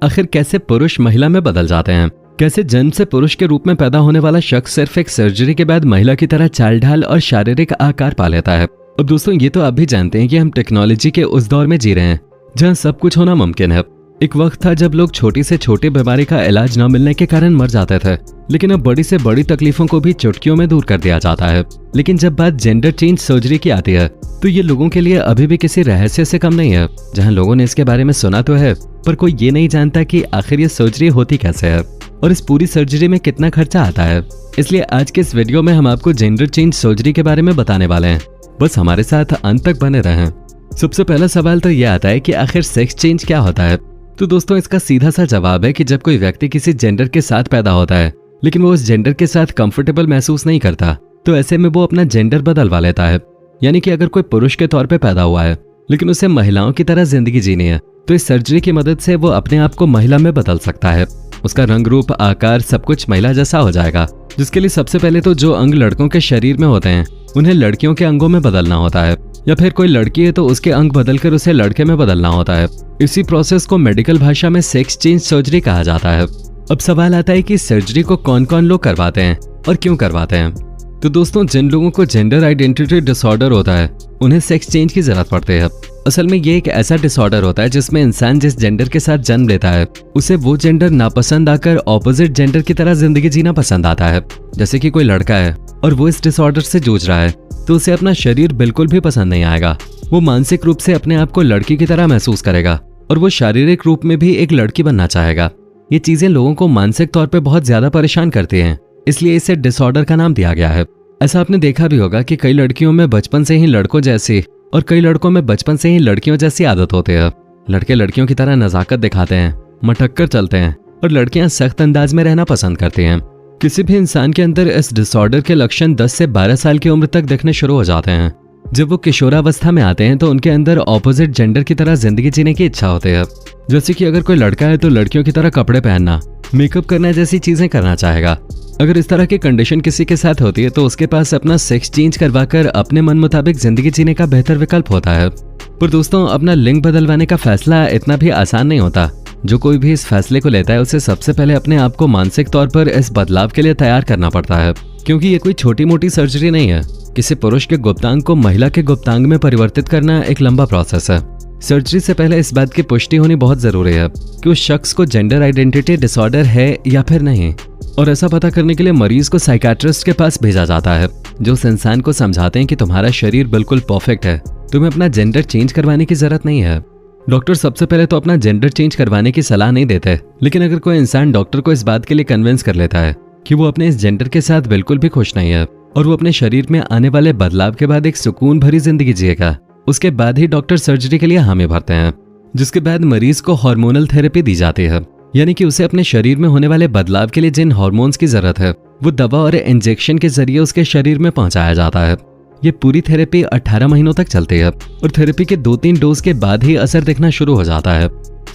आखिर कैसे पुरुष महिला में बदल जाते हैं? कैसे जन्म से पुरुष के रूप में पैदा होने वाला शख्स सिर्फ एक सर्जरी के बाद महिला की तरह चाल ढाल और शारीरिक आकार पा लेता है? और दोस्तों, ये तो आप भी जानते हैं कि हम टेक्नोलॉजी के उस दौर में जी रहे हैं जहाँ सब कुछ होना मुमकिन है। एक वक्त था जब लोग छोटी से छोटी बीमारी का इलाज न मिलने के कारण मर जाते थे, लेकिन अब बड़ी से बड़ी तकलीफों को भी चुटकियों में दूर कर दिया जाता है। लेकिन जब बात जेंडर चेंज सर्जरी की आती है तो ये लोगों के लिए अभी भी किसी रहस्य से कम नहीं है। जहां लोगों ने इसके बारे में सुना तो है, पर कोई ये नहीं जानता कि आखिर ये सर्जरी होती कैसे है और इस पूरी सर्जरी में कितना खर्चा आता है। इसलिए आज के इस वीडियो में हम आपको जेंडर चेंज सर्जरी के बारे में बताने वाले हैं। बस हमारे साथ अंत तक बने रहें। सबसे पहला सवाल तो ये आता है कि आखिर सेक्स चेंज क्या होता है? तो दोस्तों, इसका सीधा सा जवाब है कि जब कोई व्यक्ति किसी जेंडर के साथ पैदा होता है लेकिन वो उस जेंडर के साथ कंफर्टेबल महसूस नहीं करता, तो ऐसे में वो अपना जेंडर बदलवा लेता है। यानी कि अगर कोई पुरुष के तौर पे पैदा हुआ है लेकिन उसे महिलाओं की तरह जिंदगी जीनी है, तो इस सर्जरी की मदद से वो अपने आप को महिला में बदल सकता है। उसका रंग रूप आकार सब कुछ महिला जैसा हो जाएगा, जिसके लिए सबसे पहले तो जो अंग लड़कों के शरीर में होते हैं उन्हें लड़कियों के अंगों में बदलना होता है, या फिर कोई लड़की है तो उसके अंग बदलकर उसे लड़के में बदलना होता है। इसी प्रोसेस को मेडिकल भाषा में सेक्स चेंज सर्जरी कहा जाता है। अब सवाल आता है कि सर्जरी को कौन कौन लोग करवाते हैं और क्यों करवाते हैं? तो दोस्तों, जिन लोगों को जेंडर आइडेंटिटी डिसऑर्डर होता है उन्हें सेक्स चेंज की जरूरत पड़ती है। असल में ये एक ऐसा डिसऑर्डर होता है जिसमें इंसान जिस जेंडर के साथ जन्म लेता है उसे वो जेंडर नापसंद आकर ऑपोजिट जेंडर की तरह जिंदगी जीना पसंद आता है। जैसे कि कोई लड़का है और वो इस डिसऑर्डर से जूझ रहा है तो उसे अपना शरीर बिल्कुल भी पसंद नहीं आएगा। वो मानसिक रूप से अपने आप को लड़की की तरह महसूस करेगा और वो शारीरिक रूप में भी एक लड़की बनना चाहेगा। ये चीजें लोगों को मानसिक तौर पे बहुत ज्यादा परेशान करती हैं, इसलिए इसे डिसऑर्डर का नाम दिया गया है। ऐसा आपने देखा भी होगा कि कई लड़कियों में बचपन से ही लड़कों जैसी और कई लड़कों में बचपन से ही लड़कियों जैसी आदत होती है। लड़के लड़कियों की तरह नजाकत दिखाते हैं, मटक कर चलते हैं और लड़कियां सख्त अंदाज में रहना पसंद करती हैं। किसी भी इंसान के अंदर इस डिसऑर्डर के लक्षण 10 से 12 साल की उम्र तक दिखने शुरू हो जाते हैं। जब वो किशोरावस्था में आते हैं तो उनके अंदर ऑपोजिट जेंडर की तरह जिंदगी जीने की इच्छा होती है। जैसे कि अगर कोई लड़का है तो लड़कियों की तरह कपड़े पहनना, मेकअप करना जैसी चीजें करना चाहेगा। अगर इस तरह की कंडीशन किसी के साथ होती है तो उसके पास अपना सेक्स चेंज करवाकर अपने मन मुताबिक जिंदगी जीने का बेहतर विकल्प होता है। पर दोस्तों, अपना लिंग बदलवाने का फैसला इतना भी आसान नहीं होता। जो कोई भी इस फैसले को लेता है उसे सबसे पहले अपने आप को मानसिक तौर पर इस बदलाव के लिए तैयार करना पड़ता है, क्योंकि ये कोई छोटी मोटी सर्जरी नहीं है। किसी पुरुष के गुप्तांग को महिला के गुप्तांग में परिवर्तित करना एक लंबा प्रोसेस है। सर्जरी से पहले इस बात की पुष्टि होनी बहुत जरूरी है कि उस शख्स को जेंडर आइडेंटिटी डिसऑर्डर है या फिर नहीं, और ऐसा पता करने के लिए मरीज को साइकियाट्रिस्ट के पास भेजा जाता है, जो उस इंसान को समझाते हैं कि तुम्हारा शरीर बिल्कुल परफेक्ट है, तुम्हें अपना जेंडर चेंज करवाने की जरूरत नहीं है। डॉक्टर सबसे पहले तो अपना जेंडर चेंज करवाने की सलाह नहीं देते, लेकिन अगर कोई इंसान डॉक्टर को इस बात के लिए कन्विंस कर लेता है कि वो अपने इस जेंडर के साथ बिल्कुल भी खुश नहीं है और वो अपने शरीर में आने वाले बदलाव के बाद एक सुकून भरी जिंदगी जिएगा, उसके बाद ही डॉक्टर सर्जरी के लिए हामी भरते हैं। जिसके बाद मरीज को हार्मोनल थेरेपी दी जाती है, यानी कि उसे अपने शरीर में होने वाले बदलाव के लिए जिन हार्मोन्स की जरूरत है वो दवा और इंजेक्शन के जरिए उसके शरीर में पहुंचाया जाता है। ये पूरी थेरेपी 18 महीनों तक चलती है और थेरेपी के 2-3 डोज के बाद ही असर दिखना शुरू हो जाता है।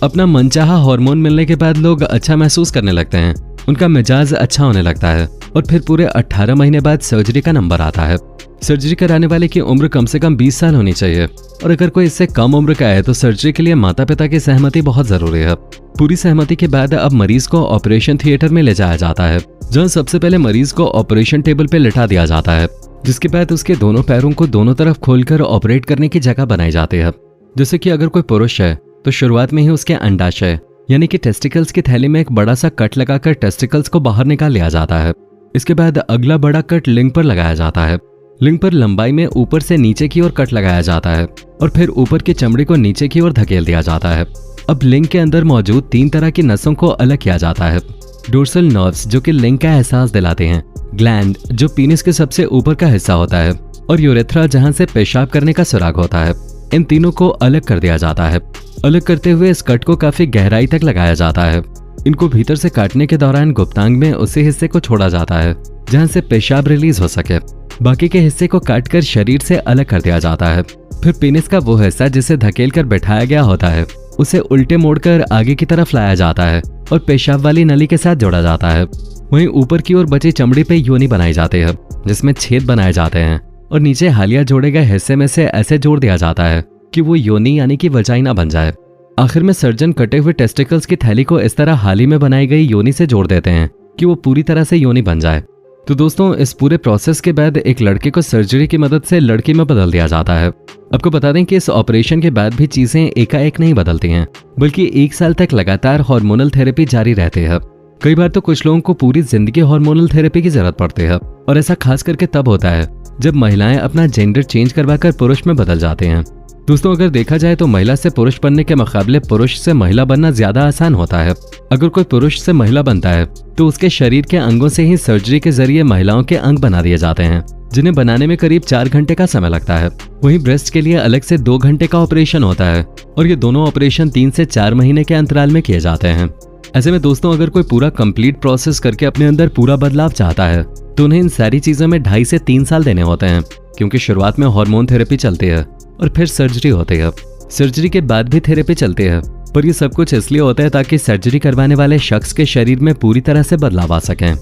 अपना मनचाहा हार्मोन मिलने के बाद लोग अच्छा महसूस करने लगते हैं, उनका मिजाज अच्छा होने लगता है और फिर पूरे 18 महीने बाद सर्जरी का नंबर आता है। सर्जरी कराने वाले की उम्र कम से कम 20 साल होनी चाहिए, और अगर कोई इससे कम उम्र का है तो सर्जरी के लिए माता पिता की सहमति बहुत जरूरी है। पूरी सहमति के बाद अब मरीज को ऑपरेशन थिएटर में ले जाया जाता है, जहां सबसे पहले मरीज को ऑपरेशन टेबल पे लिटा दिया जाता है, जिसके बाद उसके दोनों पैरों को दोनों तरफ खोलकर ऑपरेट करने की जगह बनाई जाती है। जैसे कि अगर कोई पुरुष है तो शुरुआत में ही उसके अंडाशय यानी कि टेस्टिकल्स की थैली में एक बड़ा सा कट लगाकर टेस्टिकल्स को बाहर निकाल लिया जाता है। इसके बाद अगला बड़ा कट लिंग पर लगाया जाता है। लिंग पर लंबाई में ऊपर से नीचे की ओर कट लगाया जाता है और फिर ऊपर की चमड़ी को नीचे की ओर धकेल दिया जाता है। अब लिंग के अंदर मौजूद 3 तरह की नसों को अलग किया जाता है। डोर्सल नर्व्स जो कि लिंग का एहसास दिलाते हैं, ग्लैंड जो पीनिस के सबसे ऊपर का हिस्सा होता है, और यूरेथ्रा जहां से पेशाब करने का सुराग होता है। इन तीनों को अलग कर दिया जाता है। अलग करते हुए इस कट को काफी गहराई तक लगाया जाता है। इनको भीतर से काटने के दौरान गुप्तांग में उसी हिस्से को छोड़ा जाता है जहां से पेशाब रिलीज हो सके। बाकी के हिस्से को काटकर शरीर से अलग कर दिया जाता है। फिर पेनिस का वो हिस्सा जिसे धकेल कर बैठाया गया होता है उसे उल्टे मोड़कर आगे की तरफ लाया जाता है और पेशाब वाली नली के साथ जोड़ा जाता है। वहीं ऊपर की ओर बची चमड़ी पे योनि बनाई जाती है जिसमें छेद बनाए जाते हैं और नीचे हालिया जोड़े गए हिस्से में से ऐसे जोड़ दिया जाता है कि वो योनि यानी कि वजाइना बन जाए। आखिर में सर्जन कटे हुए टेस्टिकल्स की थैली को इस तरह हाल ही में बनाई गई योनि से जोड़ देते हैं कि वो पूरी तरह से योनि बन जाए। तो दोस्तों, इस पूरे प्रोसेस के बाद एक लड़के को सर्जरी की मदद से लड़की में बदल दिया जाता है। आपको बता दें कि इस ऑपरेशन के बाद भी चीजें एकाएक नहीं बदलती हैं, बल्कि 1 साल तक लगातार हार्मोनल थेरेपी जारी रहती है। कई बार तो कुछ लोगों को पूरी जिंदगी हार्मोनल थेरेपी की जरूरत पड़ती है, और ऐसा खास करके तब होता है जब महिलाएं अपना जेंडर चेंज करवाकर पुरुष में बदल जाते हैं। दोस्तों, अगर देखा जाए तो महिला से पुरुष बनने के मुकाबले पुरुष से महिला बनना ज्यादा आसान होता है। अगर कोई पुरुष से महिला बनता है तो उसके शरीर के अंगों से ही सर्जरी के जरिए महिलाओं के अंग बना दिए जाते हैं, जिन्हें बनाने में करीब 4 घंटे का समय लगता है। वहीं ब्रेस्ट के लिए अलग से 2 घंटे का ऑपरेशन होता है, और ये दोनों ऑपरेशन 3 से 4 महीने के अंतराल में किए जाते हैं। ऐसे में दोस्तों, अगर कोई पूरा कंप्लीट प्रोसेस करके अपने अंदर पूरा बदलाव चाहता है तो उन्हें इन सारी चीजों में 2.5 से 3 साल देने होते हैं, क्योंकि शुरुआत में हार्मोन थेरेपी चलती है और फिर सर्जरी होती है। सर्जरी के बाद भी थेरेपी चलती है, पर ये सब कुछ इसलिए होता है ताकि सर्जरी करवाने वाले शख्स के शरीर में पूरी तरह से बदलाव आ सके।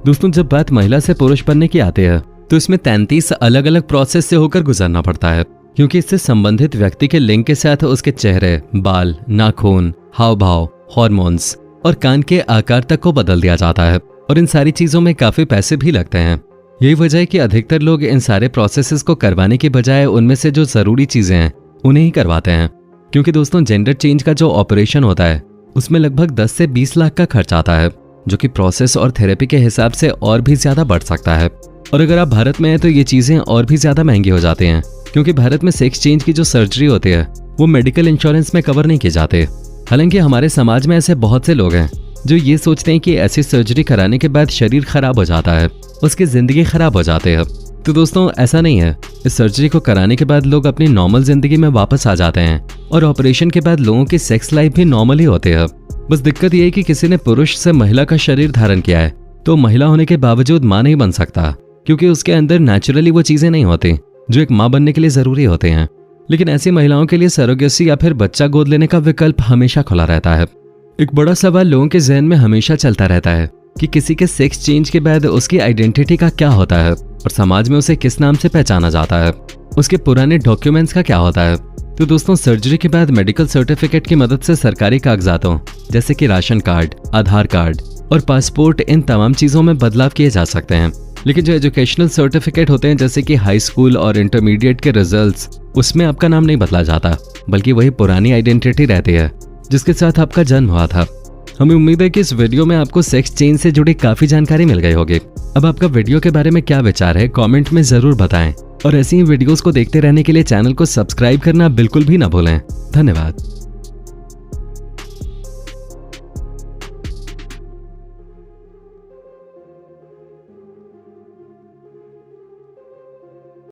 दोस्तों, जब बात महिला से पुरुष बनने की आती है तो इसमें 33 अलग अलग प्रोसेस से होकर गुजरना पड़ता है, क्योंकि इससे संबंधित व्यक्ति के लिंग के साथ उसके चेहरे, बाल, नाखून, हाव भाव, हार्मोन्स और कान के आकार तक को बदल दिया जाता है, और इन सारी चीजों में काफी पैसे भी लगते हैं। यही वजह है कि अधिकतर लोग इन सारे प्रोसेसेस को करवाने के बजाय उनमें से जो जरूरी चीजें हैं उन्हें ही करवाते हैं, क्योंकि दोस्तों, जेंडर चेंज का जो ऑपरेशन होता है उसमें लगभग 10 से 20 लाख का खर्च आता है, जो कि प्रोसेस और थेरेपी के हिसाब से और भी ज्यादा बढ़ सकता है। और अगर आप भारत में हैं तो ये चीजें और भी ज्यादा महंगी हो जाती हैं, क्योंकि भारत में सेक्स चेंज की जो सर्जरी होती है वो मेडिकल इंश्योरेंस में कवर नहीं की जाती। हालांकि हमारे समाज में ऐसे बहुत से लोग हैं जो ये सोचते हैं कि ऐसी सर्जरी कराने के बाद शरीर खराब हो जाता है, उसकी जिंदगी खराब हो जाती है। तो दोस्तों, ऐसा नहीं है। इस सर्जरी को कराने के बाद लोग अपनी नॉर्मल जिंदगी में वापस आ जाते हैं, और ऑपरेशन के बाद लोगों की सेक्स लाइफ भी नॉर्मल ही होती है। बस दिक्कत ये है कि किसी ने पुरुष से महिला का शरीर धारण किया है तो महिला होने के बावजूद मां नहीं बन सकता, क्योंकि उसके अंदर नेचुरली वो चीजें नहीं होती जो एक मां बनने के लिए जरूरी होते हैं। लेकिन ऐसी महिलाओं के लिए सरोगेसी या फिर बच्चा गोद लेने का विकल्प हमेशा खुला रहता है। एक बड़ा सवाल लोगों के जहन में हमेशा चलता रहता है कि किसी के सेक्स चेंज के बाद उसकी आइडेंटिटी का क्या होता है, और समाज में उसे किस नाम से पहचाना जाता है, उसके पुराने डॉक्यूमेंट्स का क्या होता है। तो दोस्तों, सर्जरी के बाद मेडिकल सर्टिफिकेट की मदद से सरकारी कागजातों जैसे कि राशन कार्ड, आधार कार्ड और पासपोर्ट, इन तमाम चीजों में बदलाव किए जा सकते हैं। लेकिन जो एजुकेशनल सर्टिफिकेट होते हैं जैसे कि हाई स्कूल और इंटरमीडिएट के रिजल्ट्स, उसमें आपका नाम नहीं बदला जाता, बल्कि वही पुरानी आइडेंटिटी रहती है जिसके साथ आपका जन्म हुआ था। हमें उम्मीद है कि इस वीडियो में आपको सेक्स चेंज से जुड़ी काफी जानकारी मिल गई होगी। अब आपका वीडियो के बारे में क्या विचार है कमेंट में जरूर बताएं, और ऐसी ही वीडियोस को देखते रहने के लिए चैनल को सब्सक्राइब करना बिल्कुल भी ना भूलें। धन्यवाद।